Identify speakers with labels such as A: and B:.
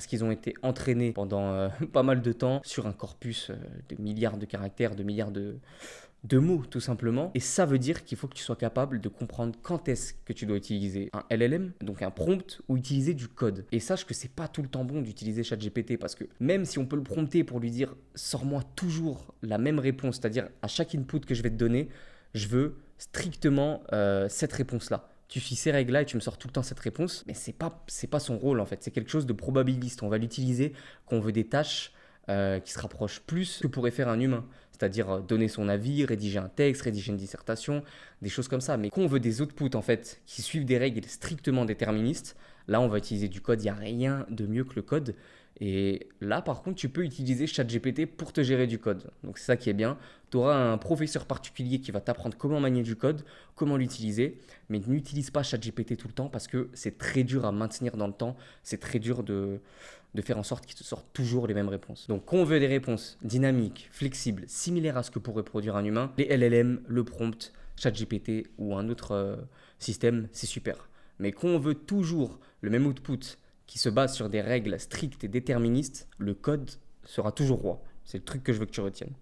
A: parce qu'ils ont été entraînés pendant pas mal de temps sur un corpus de milliards de caractères, de milliards de mots tout simplement. Et ça veut dire qu'il faut que tu sois capable de comprendre quand est-ce que tu dois utiliser un LLM, donc un prompt, ou utiliser du code. Et sache que c'est pas tout le temps bon d'utiliser ChatGPT parce que même si on peut le prompter pour lui dire sors-moi toujours la même réponse, c'est-à-dire à chaque input que je vais te donner, je veux strictement cette réponse-là. Tu suis ces règles-là et tu me sors tout le temps cette réponse, mais c'est pas son rôle en fait, c'est quelque chose de probabiliste. On va l'utiliser quand on veut des tâches qui se rapprochent plus que pourrait faire un humain. C'est-à-dire donner son avis, rédiger un texte, rédiger une dissertation, des choses comme ça. Mais quand on veut des outputs en fait qui suivent des règles strictement déterministes, là on va utiliser du code, il n'y a rien de mieux que le code. Et là par contre tu peux utiliser ChatGPT pour te gérer du code. Donc c'est ça qui est bien. Tu auras un professeur particulier qui va t'apprendre comment manier du code, comment l'utiliser, mais n'utilise pas ChatGPT tout le temps parce que c'est très dur à maintenir dans le temps, c'est très dur de faire en sorte qu'il te sorte toujours les mêmes réponses. Donc quand on veut des réponses dynamiques, flexibles, similaires à ce que pourrait produire un humain, les LLM, le prompt, ChatGPT ou un autre système, c'est super. Mais quand on veut toujours le même output qui se base sur des règles strictes et déterministes, le code sera toujours roi. C'est le truc que je veux que tu retiennes.